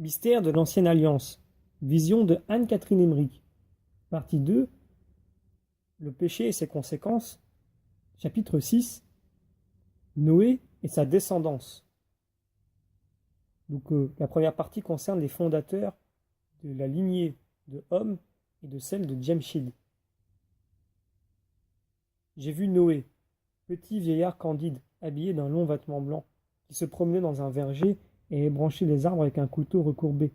Mystère de l'Ancienne Alliance. Vision de Anne-Catherine Emmerich. Partie 2. Le péché et ses conséquences. Chapitre 6. Noé et sa descendance. La première partie concerne les fondateurs de la lignée de Ham et de celle de Djemshid. J'ai vu Noé, petit vieillard candide, habillé d'un long vêtement blanc, qui se promenait dans un verger et ébranchait les arbres avec un couteau recourbé.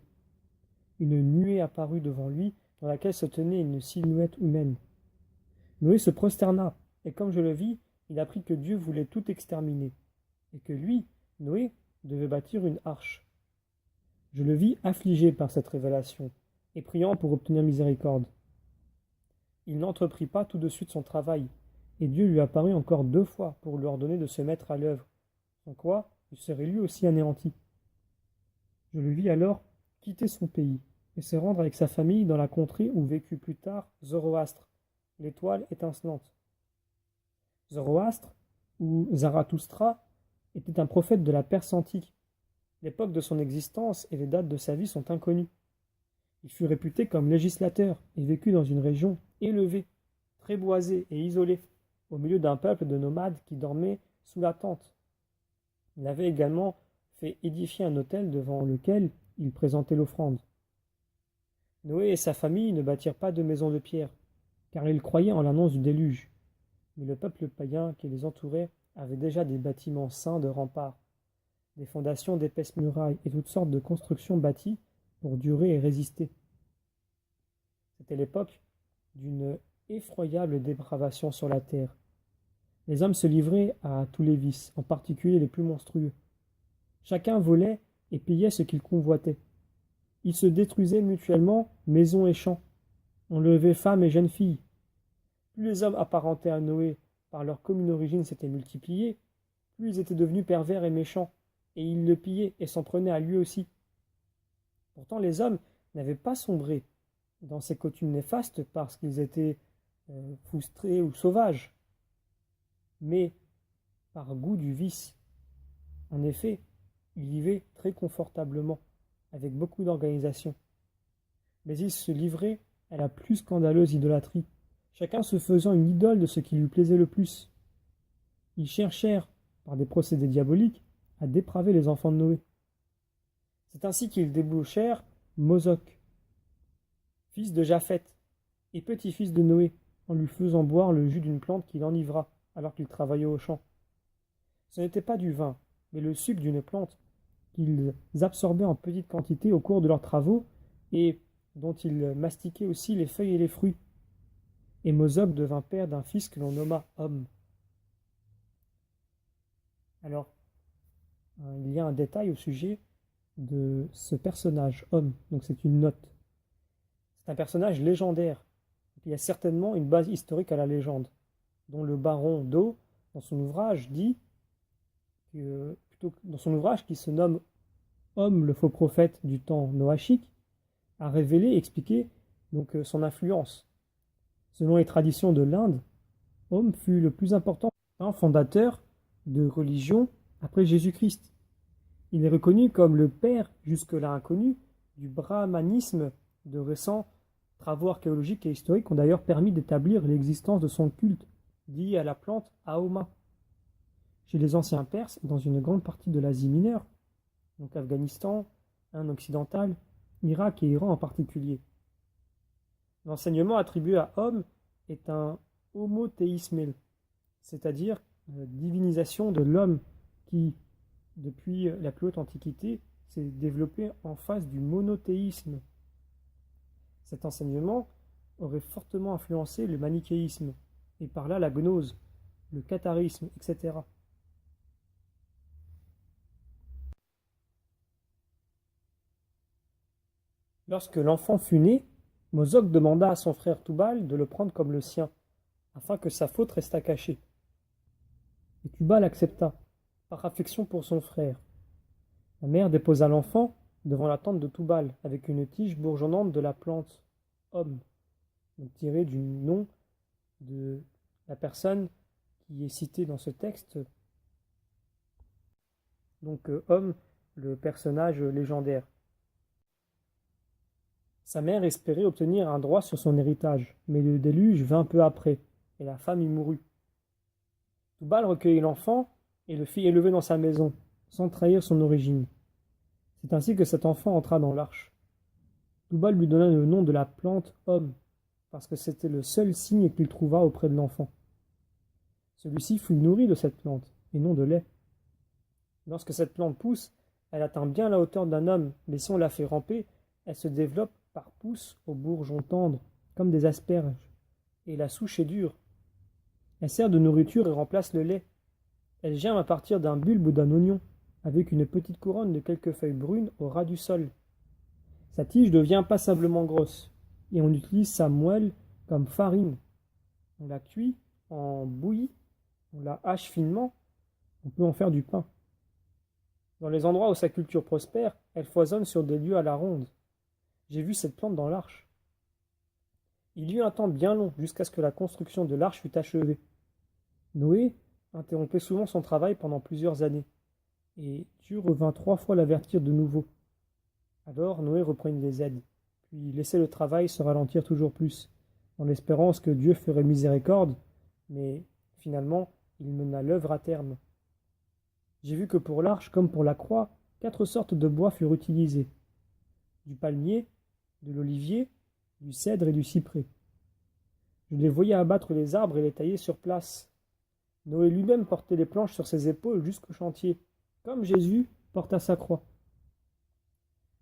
Une nuée apparut devant lui, dans laquelle se tenait une silhouette humaine. Noé se prosterna, et comme je le vis, il apprit que Dieu voulait tout exterminer, et que lui, Noé, devait bâtir une arche. Je le vis affligé par cette révélation, et priant pour obtenir miséricorde. Il n'entreprit pas tout de suite son travail, et Dieu lui apparut encore 2 fois pour lui ordonner de se mettre à l'œuvre, sans quoi il serait lui aussi anéanti. Je le vis alors quitter son pays, et se rendre avec sa famille dans la contrée où vécut plus tard Zoroastre, l'étoile étincelante. Zoroastre, ou Zarathustra, était un prophète de la Perse antique. L'époque de son existence et les dates de sa vie sont inconnues. Il fut réputé comme législateur et vécut dans une région élevée, très boisée et isolée, au milieu d'un peuple de nomades qui dormaient sous la tente. Il avait également fait édifier un autel devant lequel il présentait l'offrande. Noé et sa famille ne bâtirent pas de maisons de pierre, car ils croyaient en l'annonce du déluge. Mais le peuple païen qui les entourait avait déjà des bâtiments sains de remparts, des fondations d'épaisses murailles et toutes sortes de constructions bâties pour durer et résister. C'était l'époque d'une effroyable dépravation sur la terre. Les hommes se livraient à tous les vices, en particulier les plus monstrueux. Chacun volait et pillait ce qu'il convoitait. Ils se détruisaient mutuellement maisons et champs. On levait femmes et jeunes filles. Plus les hommes apparentés à Noé par leur commune origine s'étaient multipliés, plus ils étaient devenus pervers et méchants, et ils le pillaient et s'en prenaient à lui aussi. Pourtant les hommes n'avaient pas sombré dans ces coutumes néfastes parce qu'ils étaient frustrés ou sauvages, mais par goût du vice. En effet, ils vivaient très confortablement, avec beaucoup d'organisation. Mais ils se livraient à la plus scandaleuse idolâtrie, chacun se faisant une idole de ce qui lui plaisait le plus. Ils cherchèrent, par des procédés diaboliques, à dépraver les enfants de Noé. C'est ainsi qu'ils débauchèrent Moloch, fils de Japheth, et petit-fils de Noé, en lui faisant boire le jus d'une plante qui l'enivra, alors qu'il travaillait au champ. Ce n'était pas du vin, mais le suc d'une plante qu'ils absorbaient en petite quantité au cours de leurs travaux, et dont ils mastiquaient aussi les feuilles et les fruits. Et Moloch devint père d'un fils que l'on nomma Homme. Alors, il y a un détail au sujet de ce personnage, Homme, donc c'est une note. C'est un personnage légendaire. Il y a certainement une base historique à la légende, dont le baron d'O, dans son ouvrage, dit que, dans son ouvrage qui se nomme Homme, le faux prophète du temps noachique, a révélé et expliqué son influence. Selon les traditions de l'Inde, Homme fut le plus important fondateur de religion après Jésus-Christ. Il est reconnu comme le père, jusque-là inconnu, du brahmanisme. De récents travaux archéologiques et historiques ont d'ailleurs permis d'établir l'existence de son culte, lié à la plante Aoma. Chez les anciens Perses et dans une grande partie de l'Asie mineure, donc Afghanistan, Inde occidentale, Irak et Iran en particulier. L'enseignement attribué à Homme est un homothéisme, c'est-à-dire une divinisation de l'homme qui, depuis la plus haute antiquité, s'est développé en face du monothéisme. Cet enseignement aurait fortement influencé le manichéisme, et par là la gnose, le catharisme, etc. Lorsque l'enfant fut né, Moloch demanda à son frère Tubal de le prendre comme le sien, afin que sa faute restât cachée. Et Tubal accepta, par affection pour son frère. La mère déposa l'enfant devant la tente de Tubal, avec une tige bourgeonnante de la plante Homme, tirée du nom de la personne qui est citée dans ce texte, Homme, le personnage légendaire. Sa mère espérait obtenir un droit sur son héritage, mais le déluge vint peu après, et la femme y mourut. Toubal recueillit l'enfant et le fit élever dans sa maison, sans trahir son origine. C'est ainsi que cet enfant entra dans l'arche. Toubal lui donna le nom de la plante homme, parce que c'était le seul signe qu'il trouva auprès de l'enfant. Celui-ci fut nourri de cette plante, et non de lait. Lorsque cette plante pousse, elle atteint bien la hauteur d'un homme, mais si on la fait ramper, elle se développe par pousses aux bourgeons tendres, comme des asperges, et la souche est dure. Elle sert de nourriture et remplace le lait. Elle germe à partir d'un bulbe ou d'un oignon, avec une petite couronne de quelques feuilles brunes au ras du sol. Sa tige devient passablement grosse, et on utilise sa moelle comme farine. On la cuit en bouillie, on la hache finement, on peut en faire du pain. Dans les endroits où sa culture prospère, elle foisonne sur des lieux à la ronde. J'ai vu cette plante dans l'arche. Il y eut un temps bien long jusqu'à ce que la construction de l'arche fût achevée. Noé interrompait souvent son travail pendant plusieurs années, et Dieu revint 3 fois l'avertir de nouveau. Alors Noé reprit les aides, puis laissait le travail se ralentir toujours plus, dans l'espérance que Dieu ferait miséricorde, mais finalement il mena l'œuvre à terme. J'ai vu que pour l'arche comme pour la croix, 4 sortes de bois furent utilisés: du palmier, de l'olivier, du cèdre et du cyprès. Je les voyais abattre les arbres et les tailler sur place. Noé lui-même portait les planches sur ses épaules jusqu'au chantier, comme Jésus porta sa croix.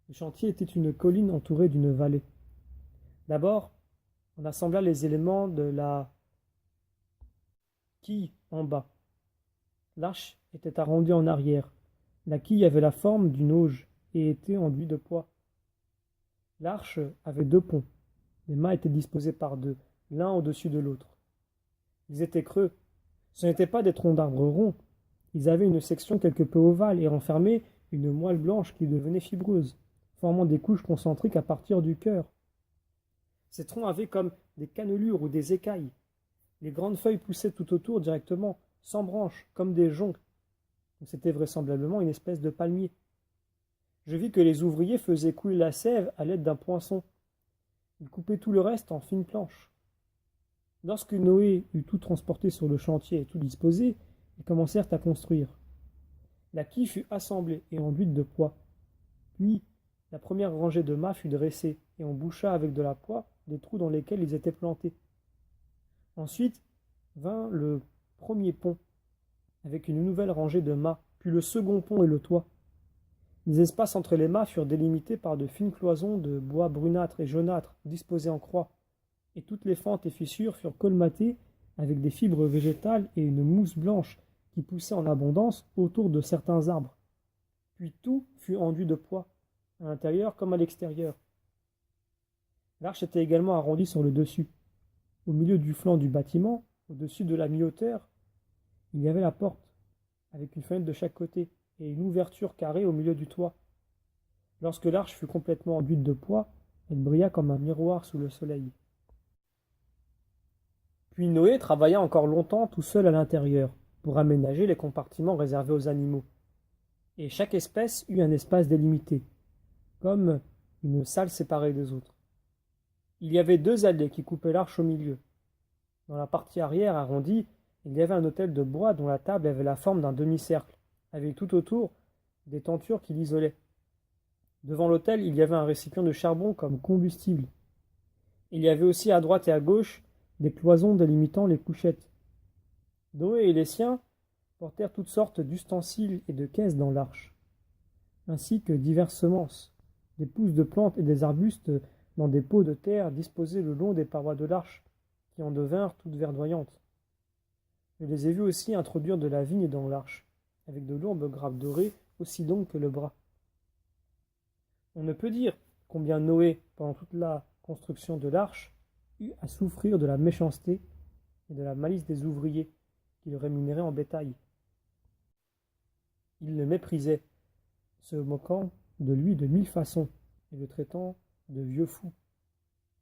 Le chantier était une colline entourée d'une vallée. D'abord, on assembla les éléments de la quille en bas. L'arche était arrondie en arrière. La quille avait la forme d'une auge et était enduite de pois. L'arche avait 2 ponts. Les mâts étaient disposés par 2, l'un au-dessus de l'autre. Ils étaient creux. Ce n'étaient pas des troncs d'arbres ronds. Ils avaient une section quelque peu ovale et renfermaient une moelle blanche qui devenait fibreuse, formant des couches concentriques à partir du cœur. Ces troncs avaient comme des cannelures ou des écailles. Les grandes feuilles poussaient tout autour directement, sans branches, comme des joncs. C'était vraisemblablement une espèce de palmier. Je vis que les ouvriers faisaient couler la sève à l'aide d'un poinçon. Ils coupaient tout le reste en fines planches. Lorsque Noé eut tout transporté sur le chantier et tout disposé, ils commencèrent à construire. La quille fut assemblée et enduite de pois. Puis, la première rangée de mâts fut dressée, et on boucha avec de la poix les trous dans lesquels ils étaient plantés. Ensuite vint le premier pont, avec une nouvelle rangée de mâts, puis le second pont et le toit. Les espaces entre les mâts furent délimités par de fines cloisons de bois brunâtre et jaunâtre disposées en croix, et toutes les fentes et fissures furent colmatées avec des fibres végétales et une mousse blanche qui poussait en abondance autour de certains arbres. Puis tout fut enduit de pois, à l'intérieur comme à l'extérieur. L'arche était également arrondie sur le dessus. Au milieu du flanc du bâtiment, au-dessus de la mi-hauteur, il y avait la porte, avec une fenêtre de chaque côté, et une ouverture carrée au milieu du toit. Lorsque l'arche fut complètement enduite de pois, elle brilla comme un miroir sous le soleil. Puis Noé travailla encore longtemps tout seul à l'intérieur, pour aménager les compartiments réservés aux animaux. Et chaque espèce eut un espace délimité, comme une salle séparée des autres. Il y avait 2 allées qui coupaient l'arche au milieu. Dans la partie arrière arrondie, il y avait un autel de bois dont la table avait la forme d'un demi-cercle, avec tout autour des tentures qui l'isolaient. Devant l'autel, il y avait un récipient de charbon comme combustible. Il y avait aussi à droite et à gauche des cloisons délimitant les couchettes. Noé et les siens portèrent toutes sortes d'ustensiles et de caisses dans l'arche, ainsi que diverses semences, des pousses de plantes et des arbustes dans des pots de terre disposés le long des parois de l'arche, qui en devinrent toutes verdoyantes. Je les ai vus aussi introduire de la vigne dans l'arche, avec de lourdes grappes dorées aussi longues que le bras. On ne peut dire combien Noé, pendant toute la construction de l'arche, eut à souffrir de la méchanceté et de la malice des ouvriers, qui le rémunéraient en bétail. Ils le méprisaient, se moquant de lui de 1000 façons, et le traitant de vieux fou.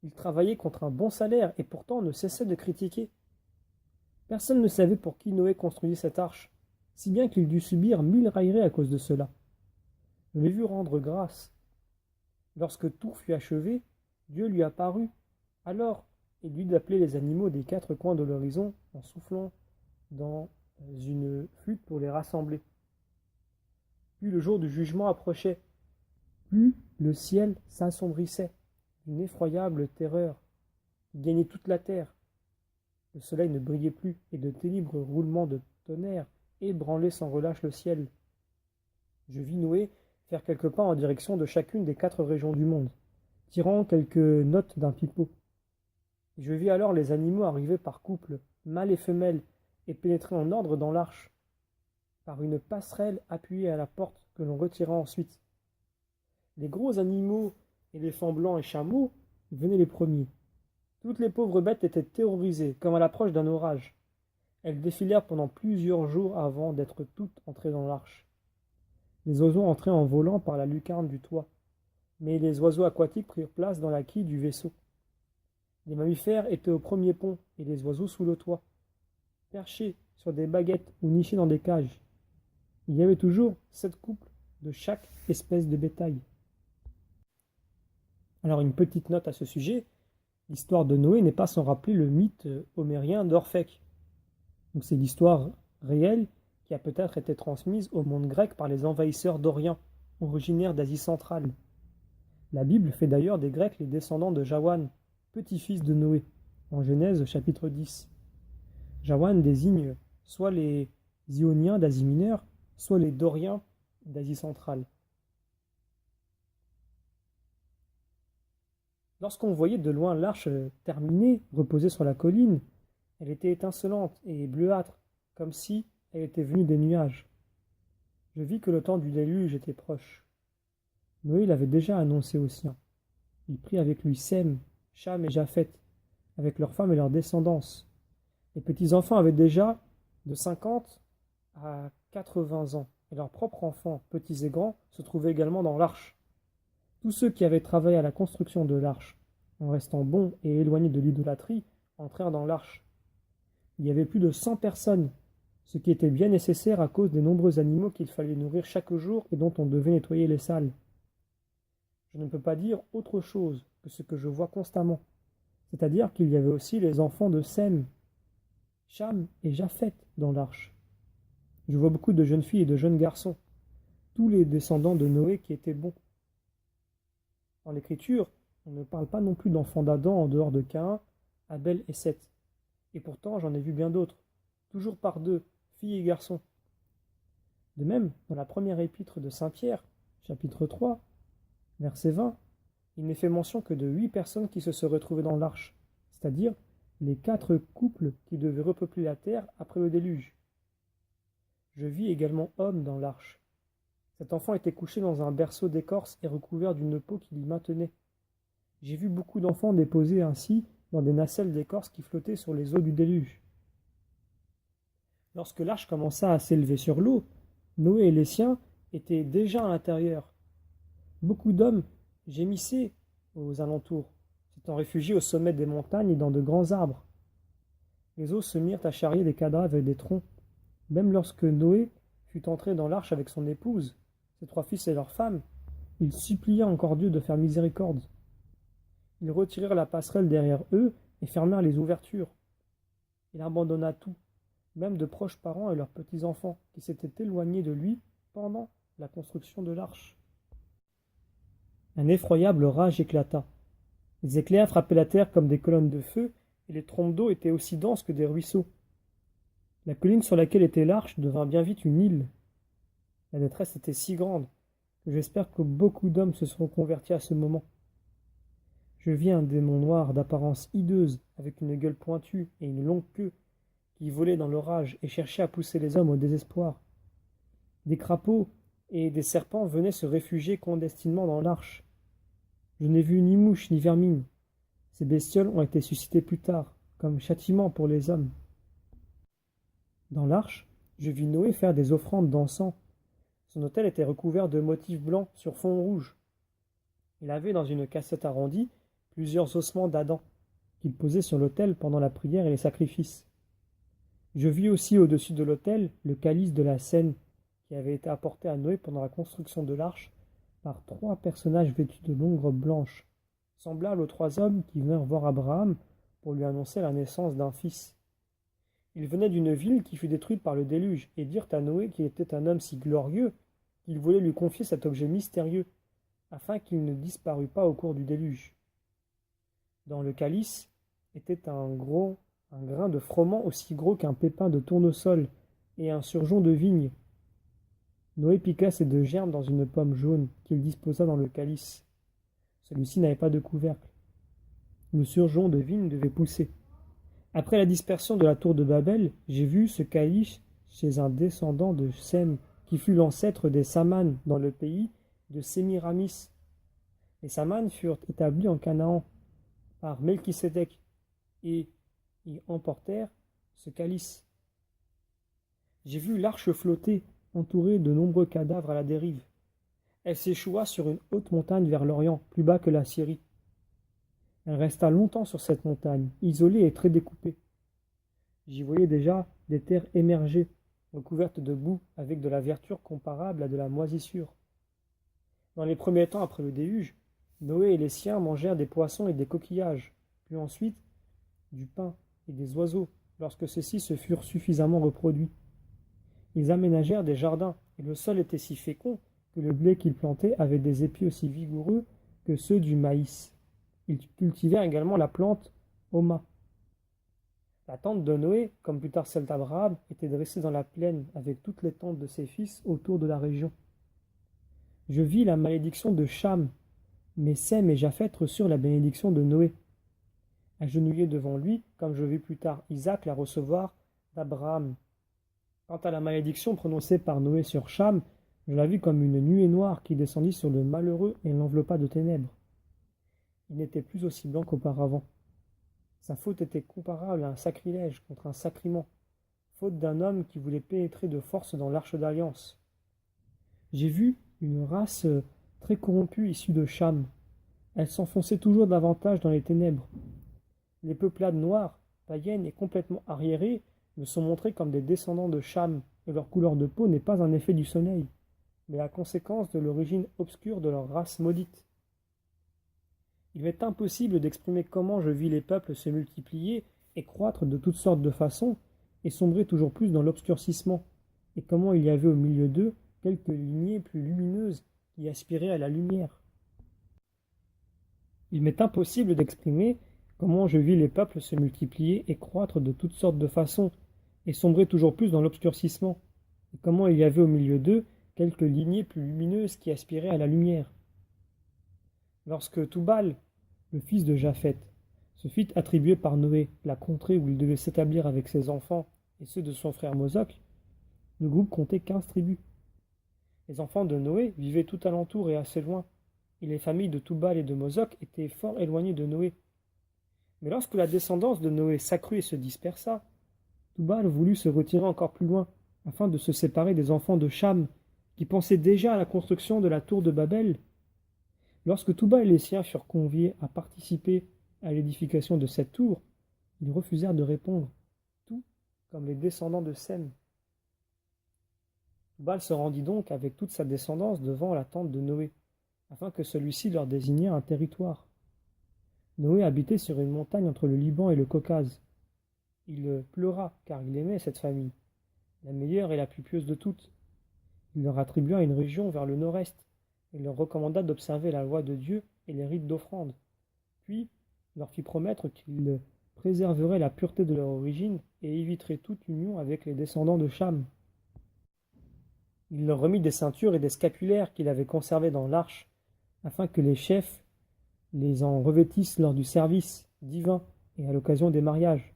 Il travaillait contre un bon salaire, et pourtant ne cessait de critiquer. Personne ne savait pour qui Noé construisait cette arche, si bien qu'il dut subir 1000 railleries à cause de cela. Je l'ai vu rendre grâce. Lorsque tout fut achevé, Dieu lui apparut. Alors, il lui dit d'appeler les animaux des quatre coins de l'horizon en soufflant dans une flûte pour les rassembler. Plus le jour du jugement approchait, plus le ciel s'assombrissait d'une effroyable terreur qui gagnait toute la terre. Le soleil ne brillait plus et de terribles roulements de tonnerre ébranlaient sans relâche le ciel. Je vis Noé faire quelques pas en direction de chacune des quatre régions du monde, tirant quelques notes d'un pipeau. Je vis alors les animaux arriver par couples, mâles et femelles, et pénétrer en ordre dans l'arche, par une passerelle appuyée à la porte que l'on retira ensuite. Les gros animaux, éléphants blancs et chameaux, venaient les premiers. Toutes les pauvres bêtes étaient terrorisées, comme à l'approche d'un orage. Elles défilèrent pendant plusieurs jours avant d'être toutes entrées dans l'arche. Les oiseaux entraient en volant par la lucarne du toit, mais les oiseaux aquatiques prirent place dans la quille du vaisseau. Les mammifères étaient au premier pont et les oiseaux sous le toit, perchés sur des baguettes ou nichés dans des cages. Il y avait toujours 7 couples de chaque espèce de bétail. Alors une petite note à ce sujet, l'histoire de Noé n'est pas sans rappeler le mythe homérien d'Orphèque. Donc c'est l'histoire réelle qui a peut-être été transmise au monde grec par les envahisseurs d'Orient, originaires d'Asie centrale. La Bible fait d'ailleurs des Grecs les descendants de Jawan, petit-fils de Noé, en Genèse chapitre 10. Jawan désigne soit les Ioniens d'Asie mineure, soit les Doriens d'Asie centrale. Lorsqu'on voyait de loin l'arche terminée, reposer sur la colline, elle était étincelante et bleuâtre, comme si elle était venue des nuages. Je vis que le temps du déluge était proche. Noé l'avait déjà annoncé aux siens. Il prit avec lui Sem, Cham et Japheth, avec leurs femmes et leurs descendances. Les petits-enfants avaient déjà de 50 à 80 ans, et leurs propres enfants, petits et grands, se trouvaient également dans l'arche. Tous ceux qui avaient travaillé à la construction de l'arche, en restant bons et éloignés de l'idolâtrie, entrèrent dans l'arche. Il y avait plus de 100 personnes, ce qui était bien nécessaire à cause des nombreux animaux qu'il fallait nourrir chaque jour et dont on devait nettoyer les salles. Je ne peux pas dire autre chose que ce que je vois constamment, c'est-à-dire qu'il y avait aussi les enfants de Sem, Cham et Japheth dans l'arche. Je vois beaucoup de jeunes filles et de jeunes garçons, tous les descendants de Noé qui étaient bons. Dans l'Écriture, on ne parle pas non plus d'enfants d'Adam en dehors de Caïn, Abel et Seth. Et pourtant, j'en ai vu bien d'autres, toujours par deux, filles et garçons. De même, dans la première épître de Saint Pierre, chapitre 3, verset 20, il n'est fait mention que de 8 personnes qui se seraient trouvées dans l'arche, c'est-à-dire les 4 couples qui devaient repeupler la terre après le déluge. Je vis également homme dans l'arche. Cet enfant était couché dans un berceau d'écorce et recouvert d'une peau qui l'y maintenait. J'ai vu beaucoup d'enfants déposés ainsi dans des nacelles d'écorce qui flottaient sur les eaux du déluge. Lorsque l'arche commença à s'élever sur l'eau, Noé et les siens étaient déjà à l'intérieur. Beaucoup d'hommes gémissaient aux alentours, s'étant réfugiés au sommet des montagnes et dans de grands arbres. Les eaux se mirent à charrier des cadavres et des troncs. Même lorsque Noé fut entré dans l'arche avec son épouse, ses 3 fils et leurs femmes, il supplia encore Dieu de faire miséricorde. Ils retirèrent la passerelle derrière eux et fermèrent les ouvertures. Il abandonna tout, même de proches parents et leurs petits-enfants, qui s'étaient éloignés de lui pendant la construction de l'arche. Un effroyable orage éclata. Les éclairs frappaient la terre comme des colonnes de feu, et les trompes d'eau étaient aussi denses que des ruisseaux. La colline sur laquelle était l'arche devint bien vite une île. La détresse était si grande que j'espère que beaucoup d'hommes se seront convertis à ce moment. Je vis un démon noir d'apparence hideuse, avec une gueule pointue et une longue queue, qui volait dans l'orage et cherchait à pousser les hommes au désespoir. Des crapauds et des serpents venaient se réfugier clandestinement dans l'arche. Je n'ai vu ni mouche ni vermine. Ces bestioles ont été suscitées plus tard, comme châtiment pour les hommes. Dans l'arche, je vis Noé faire des offrandes d'encens. Son autel était recouvert de motifs blancs sur fond rouge. Il avait dans une cassette arrondie plusieurs ossements d'Adam, qu'il posait sur l'autel pendant la prière et les sacrifices. Je vis aussi au-dessus de l'autel le calice de la Seine, qui avait été apporté à Noé pendant la construction de l'arche par 3 personnages vêtus de longues robes blanches, semblable aux 3 hommes qui vinrent voir Abraham pour lui annoncer la naissance d'un fils. Ils venaient d'une ville qui fut détruite par le déluge et dirent à Noé qu'il était un homme si glorieux qu'il voulait lui confier cet objet mystérieux, afin qu'il ne disparût pas au cours du déluge. Dans le calice était un grain de froment aussi gros qu'un pépin de tournesol et un surgeon de vigne. Noé piqua ces 2 germes dans une pomme jaune qu'il disposa dans le calice. Celui-ci n'avait pas de couvercle. Le surgeon de vigne devait pousser. Après la dispersion de la tour de Babel, j'ai vu ce calice chez un descendant de Sem, qui fut l'ancêtre des Samanes dans le pays de Sémiramis. Les Samanes furent établis en Canaan par Melchisédek et y emportèrent ce calice. J'ai vu l'arche flotter, entourée de nombreux cadavres à la dérive. Elle s'échoua sur une haute montagne vers l'Orient, plus bas que la Syrie. Elle resta longtemps sur cette montagne, isolée et très découpée. J'y voyais déjà des terres émerger, recouvertes de boue, avec de la verdure comparable à de la moisissure. Dans les premiers temps après le déluge, Noé et les siens mangèrent des poissons et des coquillages, puis ensuite du pain et des oiseaux, lorsque ceux-ci se furent suffisamment reproduits. Ils aménagèrent des jardins, et le sol était si fécond que le blé qu'ils plantaient avait des épis aussi vigoureux que ceux du maïs. Ils cultivèrent également la plante Homa. La tente de Noé, comme plus tard celle d'Abraham, était dressée dans la plaine avec toutes les tentes de ses fils autour de la région. Je vis la malédiction de Cham, mais Sem et Japheth reçurent la bénédiction de Noé. Agenouillés devant lui, comme je vis plus tard Isaac la recevoir d'Abraham. Quant à la malédiction prononcée par Noé sur Cham, je la vis comme une nuée noire qui descendit sur le malheureux et l'enveloppa de ténèbres. Il n'était plus aussi blanc qu'auparavant. Sa faute était comparable à un sacrilège contre un sacrement, faute d'un homme qui voulait pénétrer de force dans l'arche d'alliance. J'ai vu une race très corrompue issue de Cham. Elle s'enfonçait toujours davantage dans les ténèbres. Les peuplades noires, païennes et complètement arriérées me sont montrées comme des descendants de Cham, et leur couleur de peau n'est pas un effet du soleil, mais la conséquence de l'origine obscure de leur race maudite. Il m'est impossible d'exprimer comment je vis les peuples se multiplier et croître de toutes sortes de façons, et sombrer toujours plus dans l'obscurcissement, et comment il y avait au milieu d'eux quelques lignées plus lumineuses qui aspiraient à la lumière. Il m'est impossible d'exprimer comment je vis les peuples se multiplier et croître de toutes sortes de façons, et sombrer toujours plus dans l'obscurcissement, et comment il y avait au milieu d'eux quelques lignées plus lumineuses qui aspiraient à la lumière. Lorsque Toubal, le fils de Japheth, se fit attribuer par Noé la contrée où il devait s'établir avec ses enfants et ceux de son frère Mosoc, le groupe comptait 15 tribus. Les enfants de Noé vivaient tout alentour et assez loin, et les familles de Toubal et de Mosoc étaient fort éloignées de Noé. Mais lorsque la descendance de Noé s'accrut et se dispersa, Toubal voulut se retirer encore plus loin, afin de se séparer des enfants de Cham, qui pensaient déjà à la construction de la tour de Babel. Lorsque Toubal et les siens furent conviés à participer à l'édification de cette tour, ils refusèrent de répondre, tout comme les descendants de Sem. Toubal se rendit donc avec toute sa descendance devant la tente de Noé, afin que celui-ci leur désignât un territoire. Noé habitait sur une montagne entre le Liban et le Caucase. Il pleura, car il aimait cette famille, la meilleure et la plus pieuse de toutes. Il leur attribua une région vers le nord-est, et leur recommanda d'observer la loi de Dieu et les rites d'offrande. Puis, leur fit promettre qu'il préserverait la pureté de leur origine et éviterait toute union avec les descendants de Cham. Il leur remit des ceintures et des scapulaires qu'il avait conservés dans l'arche, afin que les chefs les en revêtissent lors du service divin et à l'occasion des mariages,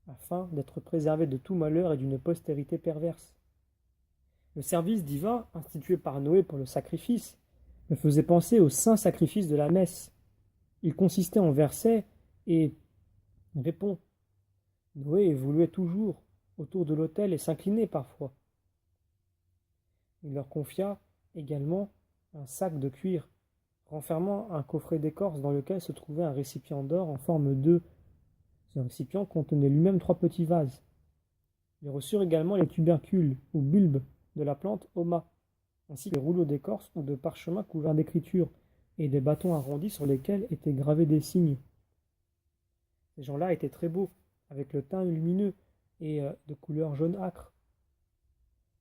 afin d'être préservés de tout malheur et d'une postérité perverse. Le service divin, institué par Noé pour le sacrifice, me faisait penser au saint sacrifice de la messe. Il consistait en versets et répond. Noé évoluait toujours autour de l'autel et s'inclinait parfois. Il leur confia également un sac de cuir, renfermant un coffret d'écorce dans lequel se trouvait un récipient d'or en forme d'œuf. Ce récipient contenait lui-même 3 petits vases. Ils reçurent également les tubercules ou bulbes de la plante Homa, ainsi que les rouleaux d'écorce ou de parchemin couverts d'écritures, et des bâtons arrondis sur lesquels étaient gravés des signes. Ces gens-là étaient très beaux, avec le teint lumineux et de couleur jaune âcre.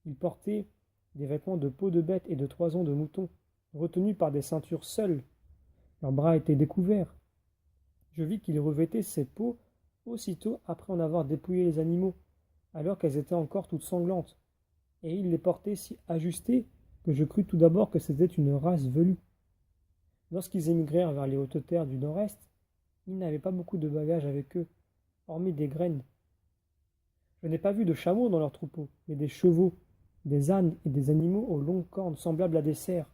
Ils portaient des vêtements de peau de bête et de toison de mouton, retenus par des ceintures seules. Leurs bras étaient découverts. Je vis qu'ils revêtaient ces peaux aussitôt après en avoir dépouillé les animaux, alors qu'elles étaient encore toutes sanglantes, et ils les portaient si ajustées que je crus tout d'abord que c'était une race velue. Lorsqu'ils émigrèrent vers les hautes terres du nord-est, ils n'avaient pas beaucoup de bagages avec eux, hormis des graines. Je n'ai pas vu de chameaux dans leurs troupeaux, mais des chevaux, des ânes et des animaux aux longues cornes semblables à des cerfs.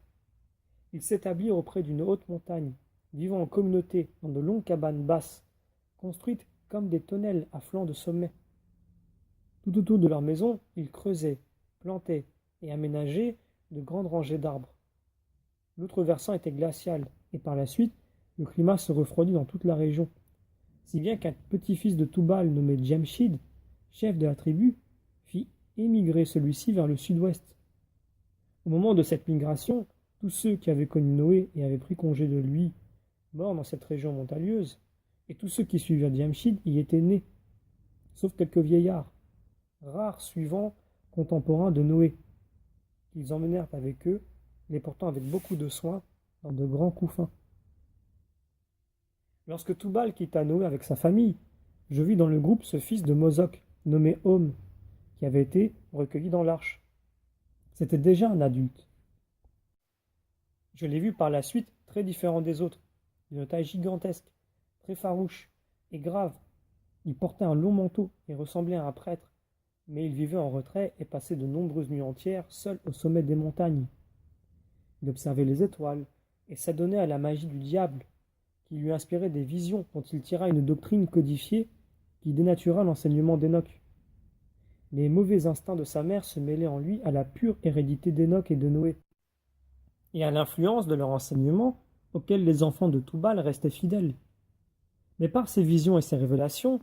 Ils s'établirent auprès d'une haute montagne, vivant en communauté dans de longues cabanes basses, construites comme des tonnelles à flanc de sommet. Tout autour de leur maison, ils creusaient, plantaient et aménageaient de grandes rangées d'arbres. L'autre versant était glacial, et par la suite, le climat se refroidit dans toute la région, si bien qu'un petit-fils de Toubal nommé Djamchid, chef de la tribu, fit émigrer celui-ci vers le sud-ouest. Au moment de cette migration, tous ceux qui avaient connu Noé et avaient pris congé de lui, morts dans cette région montagneuse, et tous ceux qui suivirent Djamchid y étaient nés, sauf quelques vieillards, rares suivants contemporains de Noé, qu'ils emmenèrent avec eux, les portant avec beaucoup de soin dans de grands couffins. Lorsque Toubal quitta Noé avec sa famille, je vis dans le groupe ce fils de Mosok, nommé Hom, qui avait été recueilli dans l'arche. C'était déjà un adulte. Je l'ai vu par la suite très différent des autres, d'une taille gigantesque, très farouche et grave. Il portait un long manteau et ressemblait à un prêtre, mais il vivait en retrait et passait de nombreuses nuits entières seul au sommet des montagnes. Il observait les étoiles et s'adonnait à la magie du diable, qui lui inspirait des visions dont il tira une doctrine codifiée qui dénatura l'enseignement d'Enoch. Les mauvais instincts de sa mère se mêlaient en lui à la pure hérédité d'Enoch et de Noé, et à l'influence de leur enseignement auquel les enfants de Toubal restaient fidèles. Mais par ses visions et ses révélations,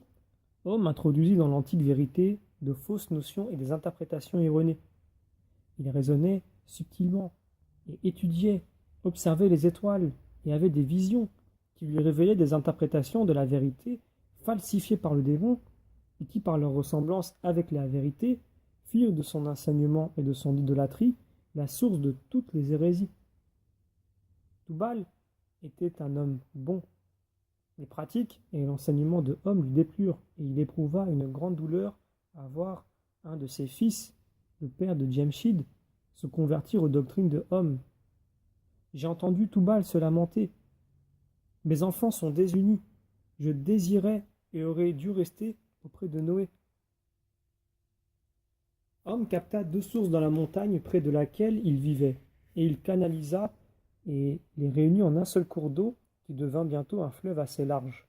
Hom introduisit dans l'antique vérité de fausses notions et des interprétations erronées. Il raisonnait subtilement et étudiait, observait les étoiles et avait des visions qui lui révélaient des interprétations de la vérité falsifiées par le démon et qui, par leur ressemblance avec la vérité, firent de son enseignement et de son idolâtrie la source de toutes les hérésies. Toubal était un homme bon. Les pratiques et l'enseignement de Hom lui déplurent, et il éprouva une grande douleur à voir un de ses fils, le père de Djamchid, se convertir aux doctrines de Hom. J'ai entendu Toubal se lamenter. Mes enfants sont désunis. Je désirais et aurais dû rester auprès de Noé. Hom capta 2 sources dans la montagne près de laquelle il vivait, et il canalisa et les réunit en un seul cours d'eau qui devint bientôt un fleuve assez large.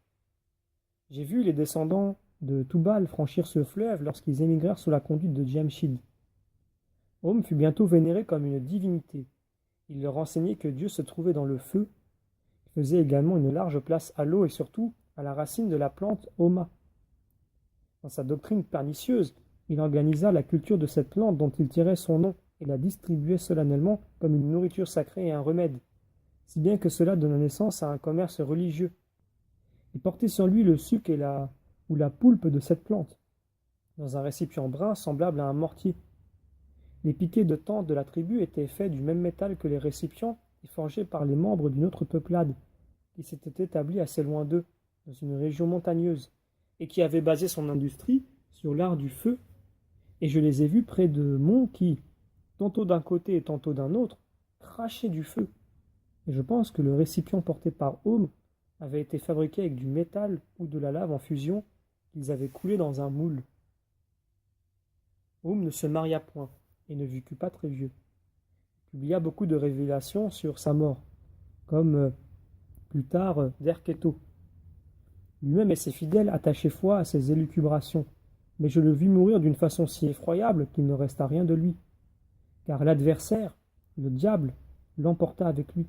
J'ai vu les descendants de Toubal franchir ce fleuve lorsqu'ils émigrèrent sous la conduite de Djamchid. Hom fut bientôt vénéré comme une divinité. Il leur enseignait que Dieu se trouvait dans le feu. Il faisait également une large place à l'eau et surtout à la racine de la plante Homa. Dans sa doctrine pernicieuse, il organisa la culture de cette plante dont il tirait son nom et la distribuait solennellement comme une nourriture sacrée et un remède, si bien que cela donna naissance à un commerce religieux. Il portait sur lui le suc ou la poulpe de cette plante, dans un récipient brun semblable à un mortier. Les piquets de tente de la tribu étaient faits du même métal que les récipients et forgés par les membres d'une autre peuplade, qui s'était établie assez loin d'eux, dans une région montagneuse, et qui avait basé son industrie sur l'art du feu, et je les ai vus près de monts qui, tantôt d'un côté et tantôt d'un autre, crachaient du feu. Et je pense que le récipient porté par Hom avait été fabriqué avec du métal ou de la lave en fusion qu'ils avaient coulé dans un moule. Hom ne se maria point et ne vécut pas très vieux. Il publia beaucoup de révélations sur sa mort, comme plus tard Derketo. Lui-même et ses fidèles attachaient foi à ses élucubrations, mais je le vis mourir d'une façon si effroyable qu'il ne resta rien de lui, car l'adversaire, le diable, l'emporta avec lui.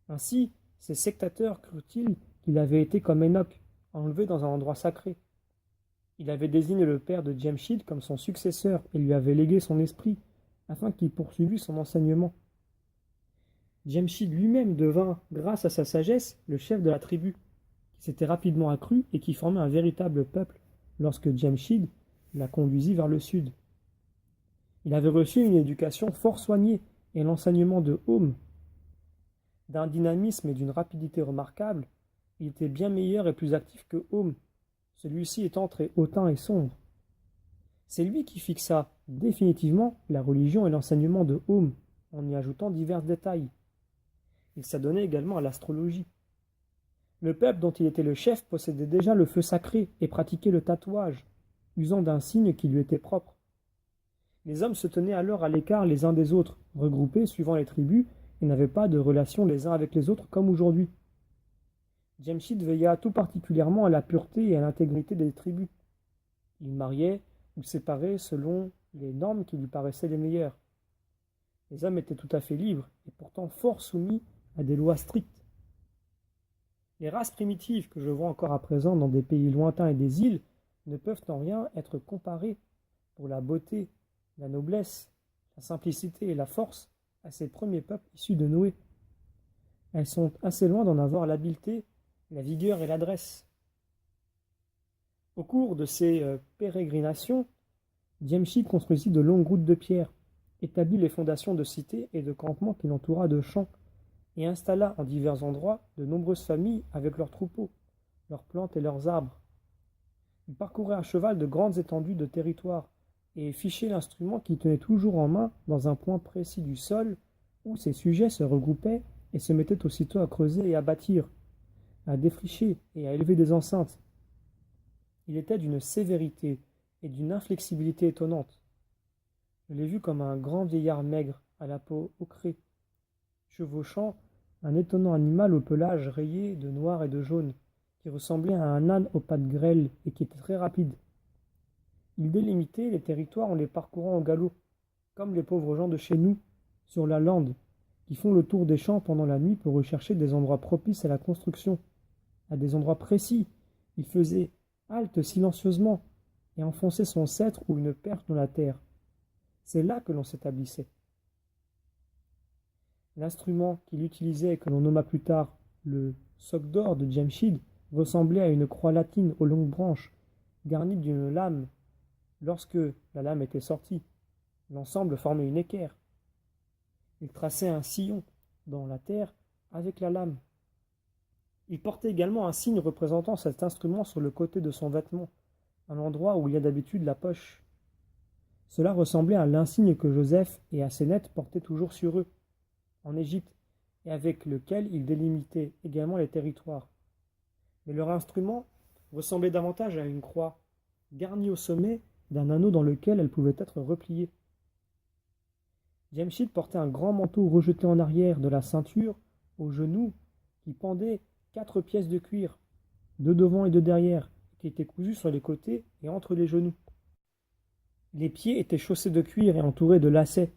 Ainsi, ces sectateurs crurent-ils qu'il avait été comme Enoch, enlevé dans un endroit sacré. Il avait désigné le père de Djamchid comme son successeur et lui avait légué son esprit, afin qu'il poursuivît son enseignement. Djemshid lui-même devint, grâce à sa sagesse, le chef de la tribu, qui s'était rapidement accrue et qui formait un véritable peuple lorsque Djemshid la conduisit vers le sud. Il avait reçu une éducation fort soignée et l'enseignement de Home, d'un dynamisme et d'une rapidité remarquables. Il était bien meilleur et plus actif que Home, celui-ci étant très hautain et sombre. C'est lui qui fixa définitivement la religion et l'enseignement de Home, en y ajoutant divers détails. Il s'adonnait également à l'astrologie. Le peuple dont il était le chef possédait déjà le feu sacré et pratiquait le tatouage, usant d'un signe qui lui était propre. Les hommes se tenaient alors à l'écart les uns des autres, regroupés suivant les tribus, et n'avaient pas de relation les uns avec les autres comme aujourd'hui. Djemshid veilla tout particulièrement à la pureté et à l'intégrité des tribus. Il mariait ou séparait selon les normes qui lui paraissaient les meilleures. Les hommes étaient tout à fait libres et pourtant fort soumis à des lois strictes. Les races primitives que je vois encore à présent dans des pays lointains et des îles ne peuvent en rien être comparées pour la beauté, la noblesse, la simplicité et la force à ces premiers peuples issus de Noé. Elles sont assez loin d'en avoir l'habileté, la vigueur et l'adresse. Au cours de ces pérégrinations, Djemshid construisit de longues routes de pierre, établit les fondations de cités et de campements qu'il entoura de champs, et installa en divers endroits de nombreuses familles avec leurs troupeaux, leurs plantes et leurs arbres. Il parcourait à cheval de grandes étendues de territoire, et fichait l'instrument qu'il tenait toujours en main dans un point précis du sol où ses sujets se regroupaient et se mettaient aussitôt à creuser et à bâtir, à défricher et à élever des enceintes. Il était d'une sévérité et d'une inflexibilité étonnantes. Je l'ai vu comme un grand vieillard maigre, à la peau ocrée, chevauchant un étonnant animal au pelage rayé de noir et de jaune, qui ressemblait à un âne aux pattes grêles et qui était très rapide. Il délimitait les territoires en les parcourant au galop, comme les pauvres gens de chez nous, sur la lande, qui font le tour des champs pendant la nuit pour rechercher des endroits propices à la construction. À des endroits précis, il faisait halte silencieusement et enfonçait son cètre ou une perche dans la terre. C'est là que l'on s'établissait. L'instrument qu'il utilisait et que l'on nomma plus tard le soc d'or de Djemshid ressemblait à une croix latine aux longues branches, garnie d'une lame. Lorsque la lame était sortie, l'ensemble formait une équerre. Il traçait un sillon dans la terre avec la lame. Il portait également un signe représentant cet instrument sur le côté de son vêtement, à l'endroit où il y a d'habitude la poche. Cela ressemblait à l'insigne que Joseph et Aséneth portaient toujours sur eux, en Égypte, et avec lequel ils délimitaient également les territoires. Mais leur instrument ressemblait davantage à une croix, garnie au sommet d'un anneau dans lequel elle pouvait être repliée. Djemshid portait un grand manteau rejeté en arrière de la ceinture aux genoux qui pendait 4 pièces de cuir, 2 devant et 2 derrière, qui étaient cousues sur les côtés et entre les genoux. Les pieds étaient chaussés de cuir et entourés de lacets.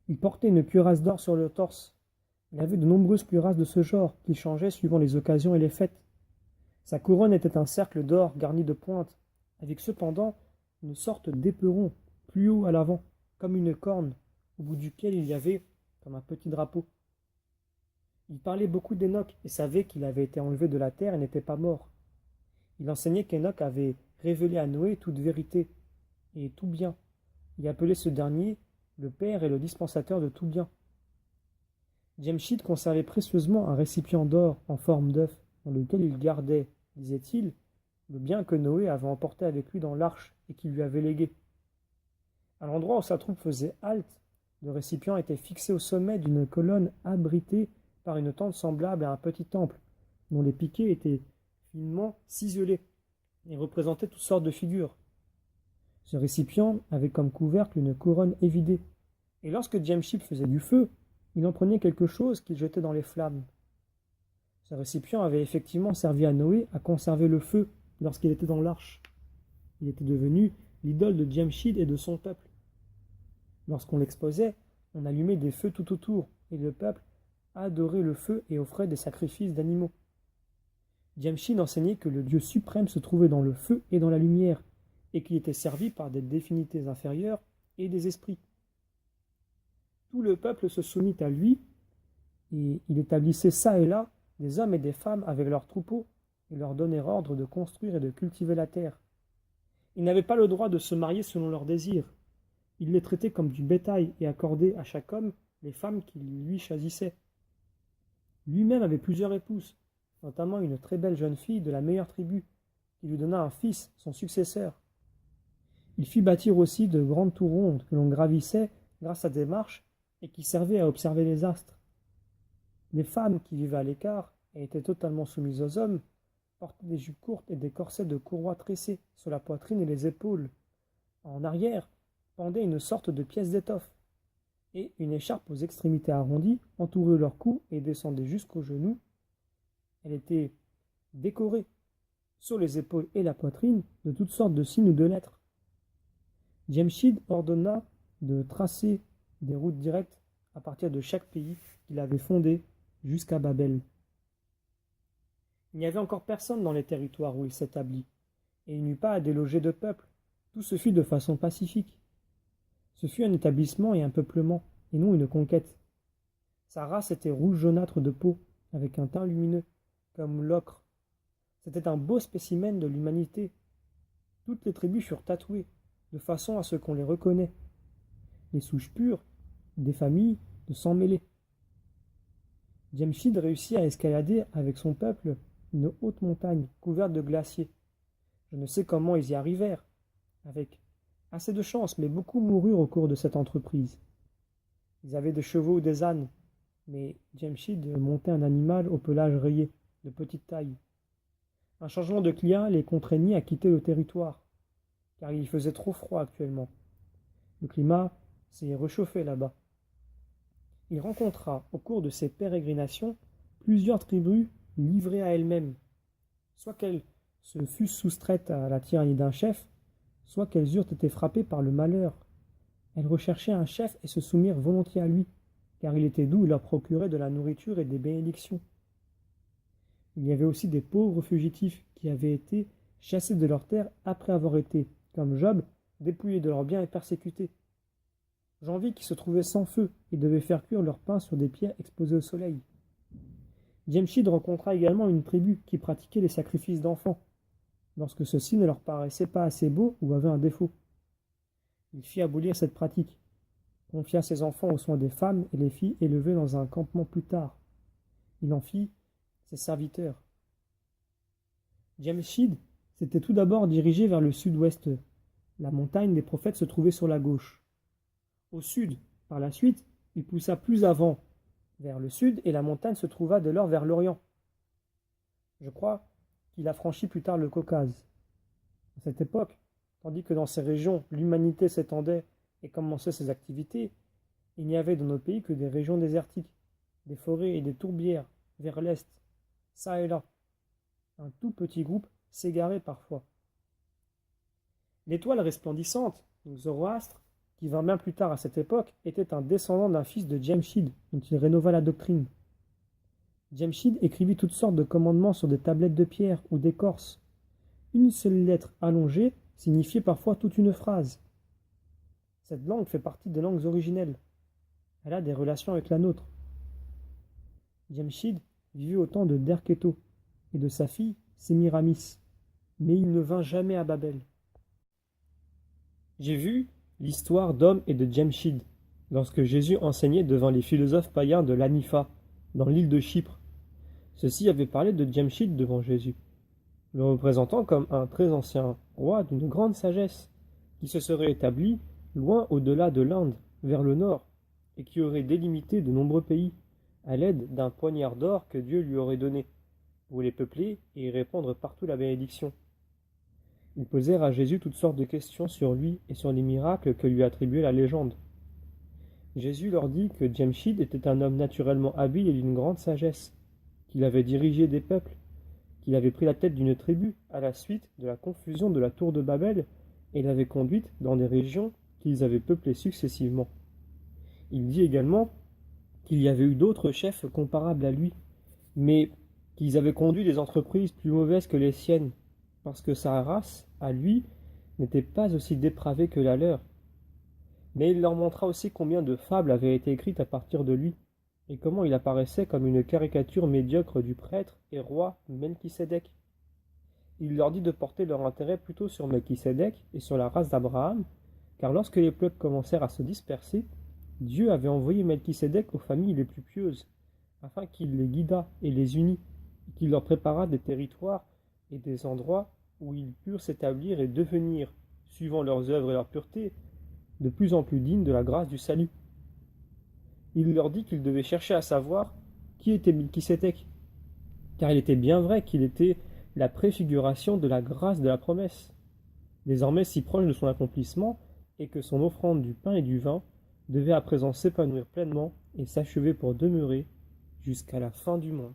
Il portait une cuirasse d'or sur le torse. Il avait de nombreuses cuirasses de ce genre, qui changeaient suivant les occasions et les fêtes. Sa couronne était un cercle d'or garni de pointes, avec cependant une sorte d'éperon, plus haut à l'avant, comme une corne, au bout duquel il y avait comme un petit drapeau. Il parlait beaucoup d'Enoch et savait qu'il avait été enlevé de la terre et n'était pas mort. Il enseignait qu'Enoch avait révélé à Noé toute vérité et tout bien. Il appelait ce dernier le père et le dispensateur de tout bien. Djemshid conservait précieusement un récipient d'or en forme d'œuf, dans lequel il gardait, disait-il, le bien que Noé avait emporté avec lui dans l'arche et qu'il lui avait légué. À l'endroit où sa troupe faisait halte, le récipient était fixé au sommet d'une colonne abritée par une tente semblable à un petit temple, dont les piquets étaient finement ciselés et représentaient toutes sortes de figures. Ce récipient avait comme couvercle une couronne évidée, et lorsque Djemshid faisait du feu, il en prenait quelque chose qu'il jetait dans les flammes. Ce récipient avait effectivement servi à Noé à conserver le feu lorsqu'il était dans l'arche. Il était devenu l'idole de Djemshid et de son peuple. Lorsqu'on l'exposait, on allumait des feux tout autour, et le peuple adorait le feu et offrait des sacrifices d'animaux. Djemshid enseignait que le Dieu suprême se trouvait dans le feu et dans la lumière, et qu'il était servi par des divinités inférieures et des esprits. Tout le peuple se soumit à lui, et il établissait çà et là des hommes et des femmes avec leurs troupeaux et leur donnait ordre de construire et de cultiver la terre. Ils n'avaient pas le droit de se marier selon leurs désirs. Il les traitait comme du bétail et accordait à chaque homme les femmes qu'il lui choisissait. Lui-même avait plusieurs épouses, notamment une très belle jeune fille de la meilleure tribu, qui lui donna un fils, son successeur. Il fit bâtir aussi de grandes tours rondes que l'on gravissait grâce à des marches et qui servaient à observer les astres. Les femmes qui vivaient à l'écart et étaient totalement soumises aux hommes portaient des jupes courtes et des corsets de courroies tressées sur la poitrine et les épaules. En arrière pendait une sorte de pièce d'étoffe, et une écharpe aux extrémités arrondies entourait leur cou et descendait jusqu'aux genoux. Elle était décorée, sur les épaules et la poitrine, de toutes sortes de signes ou de lettres. Djemshid ordonna de tracer des routes directes à partir de chaque pays qu'il avait fondé jusqu'à Babel. Il n'y avait encore personne dans les territoires où il s'établit, et il n'eut pas à déloger de peuple. Tout se fit de façon pacifique. Ce fut un établissement et un peuplement, et non une conquête. Sa race était rouge jaunâtre de peau, avec un teint lumineux, comme l'ocre. C'était un beau spécimen de l'humanité. Toutes les tribus furent tatouées, de façon à ce qu'on les reconnaît. Les souches pures, des familles de sang mêlé. Djemshid réussit à escalader avec son peuple une haute montagne couverte de glaciers. Je ne sais comment ils y arrivèrent, avec assez de chance, mais beaucoup moururent au cours de cette entreprise. Ils avaient des chevaux ou des ânes, mais Djemshid montait un animal au pelage rayé, de petite taille. Un changement de climat les contraignit à quitter le territoire, car il faisait trop froid actuellement. Le climat s'est réchauffé là-bas. Il rencontra, au cours de ses pérégrinations, plusieurs tribus livrées à elles-mêmes, soit qu'elles se fussent soustraites à la tyrannie d'un chef, soit qu'elles eurent été frappées par le malheur. Elles recherchaient un chef et se soumirent volontiers à lui, car il était doux et leur procurait de la nourriture et des bénédictions. Il y avait aussi des pauvres fugitifs qui avaient été chassés de leurs terres après avoir été, comme Job, dépouillés de leurs biens et persécutés. J'en vis qui se trouvaient sans feu et devaient faire cuire leur pain sur des pierres exposées au soleil. Djemshid rencontra également une tribu qui pratiquait les sacrifices d'enfants, lorsque ceux-ci ne leur paraissaient pas assez beaux ou avaient un défaut. Il fit abolir cette pratique, confia ses enfants aux soins des femmes et les fit élever dans un campement plus tard. Il en fit ses serviteurs. Djemshid s'était tout d'abord dirigé vers le sud-ouest. La montagne des prophètes se trouvait sur la gauche. Au sud, par la suite, il poussa plus avant, vers le sud, et la montagne se trouva dès lors vers l'orient. Je crois qu'il a franchi plus tard le Caucase. À cette époque, tandis que dans ces régions l'humanité s'étendait et commençait ses activités, il n'y avait dans nos pays que des régions désertiques, des forêts et des tourbières, vers l'est, çà et là. Un tout petit groupe s'égarait parfois. L'étoile resplendissante, Zoroastre, qui vint bien plus tard à cette époque, était un descendant d'un fils de Djemshid, dont il rénova la doctrine. Djemshid écrivit toutes sortes de commandements sur des tablettes de pierre ou d'écorce. Une seule lettre allongée signifiait parfois toute une phrase. Cette langue fait partie des langues originelles. Elle a des relations avec la nôtre. Djemshid vivait au temps de Derketo et de sa fille Sémiramis, mais il ne vint jamais à Babel. J'ai vu l'histoire d'Homme et de Djemshid lorsque Jésus enseignait devant les philosophes païens de l'Anifa, dans l'île de Chypre. Ceux-ci avaient parlé de Djemshid devant Jésus, le représentant comme un très ancien roi d'une grande sagesse, qui se serait établi loin au-delà de l'Inde, vers le nord, et qui aurait délimité de nombreux pays, à l'aide d'un poignard d'or que Dieu lui aurait donné, pour les peupler et y répandre partout la bénédiction. Ils posèrent à Jésus toutes sortes de questions sur lui et sur les miracles que lui attribuait la légende. Jésus leur dit que Djemshid était un homme naturellement habile et d'une grande sagesse, qu'il avait dirigé des peuples, qu'il avait pris la tête d'une tribu à la suite de la confusion de la tour de Babel et l'avait conduite dans des régions qu'ils avaient peuplées successivement. Il dit également qu'il y avait eu d'autres chefs comparables à lui, mais qu'ils avaient conduit des entreprises plus mauvaises que les siennes, parce que sa race, à lui, n'était pas aussi dépravée que la leur. Mais il leur montra aussi combien de fables avaient été écrites à partir de lui, et comment il apparaissait comme une caricature médiocre du prêtre et roi Melchisédek. Il leur dit de porter leur intérêt plutôt sur Melchisédek et sur la race d'Abraham, car lorsque les peuples commencèrent à se disperser, Dieu avait envoyé Melchisédek aux familles les plus pieuses, afin qu'il les guidât et les unît, et qu'il leur préparât des territoires et des endroits où ils purent s'établir et devenir, suivant leurs œuvres et leur pureté, de plus en plus dignes de la grâce du salut. Il leur dit qu'ils devaient chercher à savoir qui était Melchisédek, car il était bien vrai qu'il était la préfiguration de la grâce de la promesse, désormais si proche de son accomplissement, et que son offrande du pain et du vin devait à présent s'épanouir pleinement et s'achever pour demeurer jusqu'à la fin du monde.